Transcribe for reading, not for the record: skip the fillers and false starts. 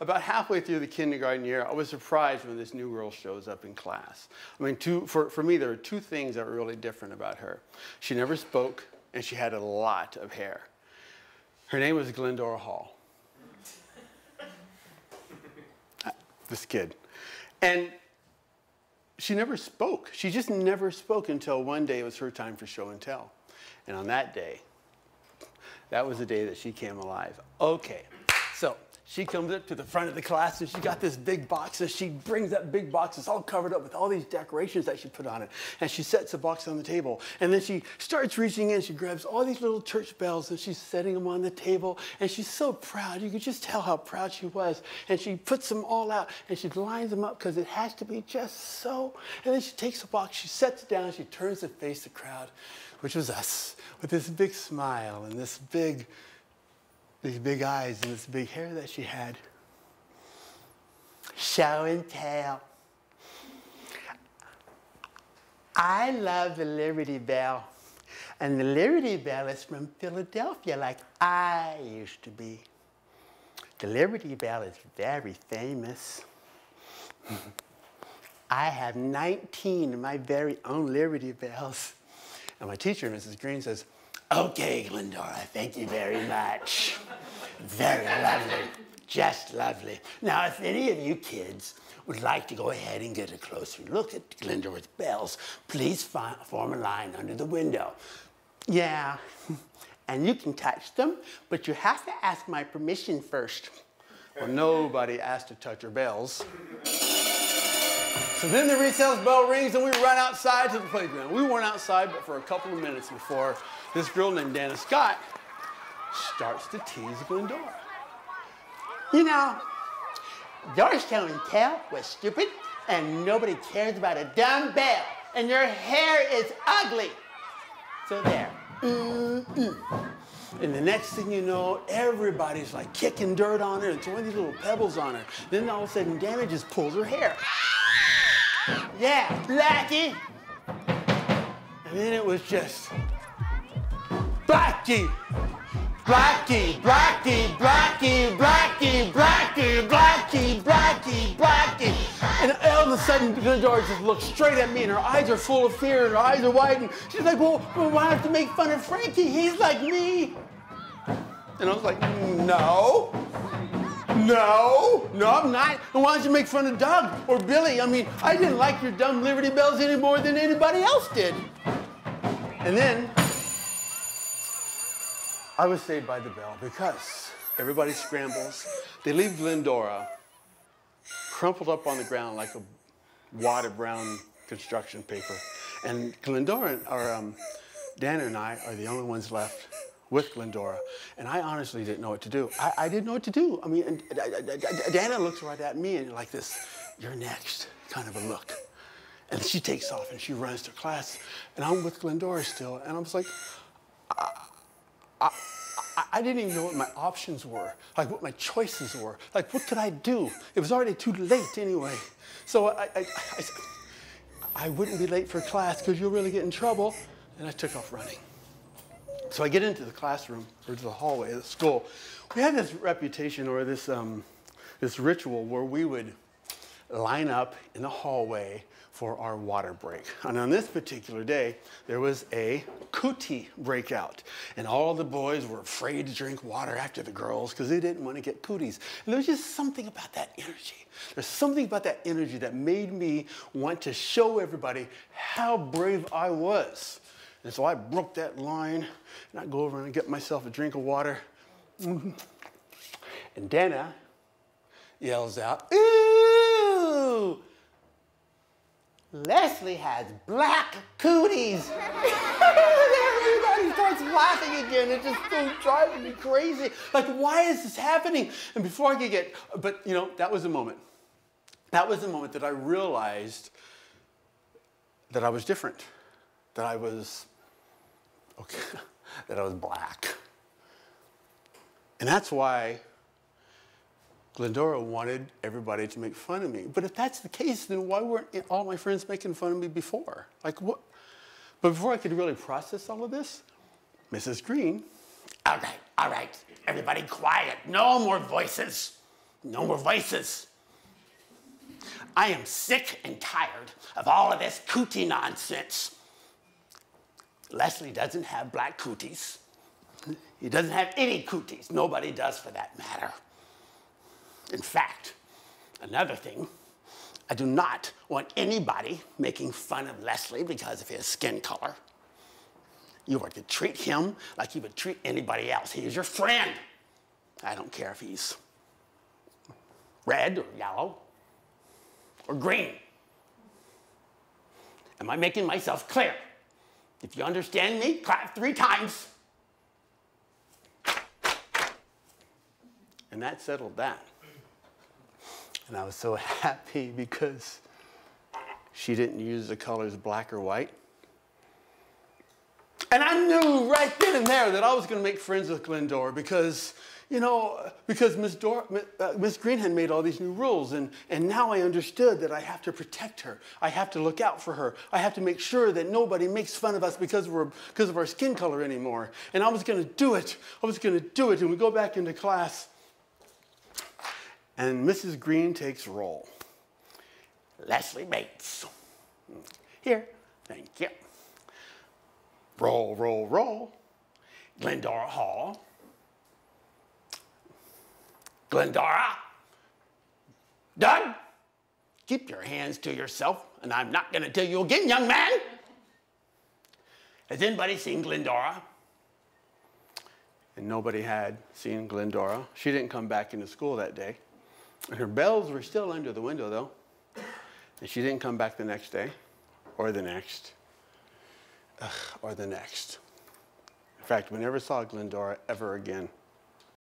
About halfway through the kindergarten year, I was surprised when this new girl shows up in class. I mean, for me, there were two things that were really different about her. She never spoke, and she had a lot of hair. Her name was Glendora Hall. This kid. And she never spoke. She just never spoke until one day it was her time for show and tell. And on that day, that was the day that she came alive. Okay, so she comes up to the front of the class and she got this big box and she brings that big box. It's all covered up with all these decorations that she put on it. And she sets the box on the table. And then she starts reaching in. She grabs all these little church bells and she's setting them on the table. And she's so proud. You could just tell how proud she was. And she puts them all out and she lines them up because it has to be just so. And then she takes the box, she sets it down, she turns to face the crowd, which was us, with this big smile and these big eyes and this big hair that she had. Show and tell. I love the Liberty Bell. And the Liberty Bell is from Philadelphia, like I used to be. The Liberty Bell is very famous. I have 19 of my very own Liberty Bells. And my teacher, Mrs. Green, says, "Okay, Glendora, thank you very much. Very lovely, just lovely. Now, if any of you kids would like to go ahead and get a closer look at Glendora's bells, please form a line under the window." Yeah, and you can touch them, but you have to ask my permission first. Well, nobody asked to touch her bells. So then the recess bell rings and we run outside to the playground. We weren't outside but for a couple of minutes before this girl named Dana Scott starts to tease Glendora. You know, your show and tell was stupid and nobody cares about a dumb bell and your hair is ugly. So there. And the next thing you know, everybody's like kicking dirt on her and throwing these little pebbles on her. Then all of a sudden, Dana just pulls her hair. Yeah, Blackie. And then it was just Blackie, Blackie, Blackie, Blackie, Blackie, Blackie, Blackie, Blackie, Blackie. And all of a sudden, Glendora just looks straight at me and her eyes are full of fear and her eyes are wide. And she's like, well, why have to make fun of Frankie? He's like me. And I was like, no. No, I'm not. And why don't you make fun of Doug or Billy? I mean, I didn't like your dumb Liberty Bells any more than anybody else did. And then I was saved by the bell because everybody scrambles. They leave Glendora crumpled up on the ground like a wad of brown construction paper. And Glendora, or Dana and I are the only ones left with Glendora. And I honestly didn't know what to do. I didn't know what to do. I mean, and Dana looks right at me and like this, "You're next," kind of a look. And she takes off and she runs to class. And I'm with Glendora still. And I was like, I didn't even know what my options were, like what my choices were. Like, what could I do? It was already too late anyway. So I wouldn't be late for class because you'll really get in trouble. And I took off running. So I get into the classroom, or to the hallway of the school. We had this reputation, or this ritual, where we would line up in the hallway for our water break. And on this particular day, there was a cootie breakout. And all the boys were afraid to drink water after the girls because they didn't want to get cooties. And there was just something about that energy. There's something about that energy that made me want to show everybody how brave I was. And so I broke that line, and I go over and get myself a drink of water. And Dana yells out, "Ooh! Leslie has black cooties." Everybody starts laughing again. It's just so driving me crazy. Like, why is this happening? And before I could get, but you know, that was the moment. That was the moment that I realized that I was different. That I was, okay, that I was black. And that's why Glendora wanted everybody to make fun of me. But if that's the case, then why weren't all my friends making fun of me before? Like, what? But before I could really process all of this, Mrs. Green, all right, everybody quiet, no more voices. No more voices. I am sick and tired of all of this cootie nonsense. Leslie doesn't have black cooties. He doesn't have any cooties. Nobody does for that matter. In fact, another thing, I do not want anybody making fun of Leslie because of his skin color. You are to treat him like you would treat anybody else. He is your friend. I don't care if he's red or yellow or green. Am I making myself clear? If you understand me, clap 3 times. And that settled that. And I was so happy because she didn't use the colors black or white. And I knew right then and there that I was going to make friends with Glendora because, you know, because Miss Green had made all these new rules. And now I understood that I have to protect her. I have to look out for her. I have to make sure that nobody makes fun of us because of our skin color anymore. And I was going to do it. I was going to do it. And we go back into class. And Mrs. Green takes roll. Leslie Bates. Here. Thank you. Roll, roll, roll. Glendora Hall. Glendora. Done. Keep your hands to yourself, and I'm not going to tell you again, young man. Has anybody seen Glendora? And nobody had seen Glendora. She didn't come back into school that day. And her bells were still under the window, though. And she didn't come back the next day, or the next, or the next. In fact, we never saw Glendora ever again.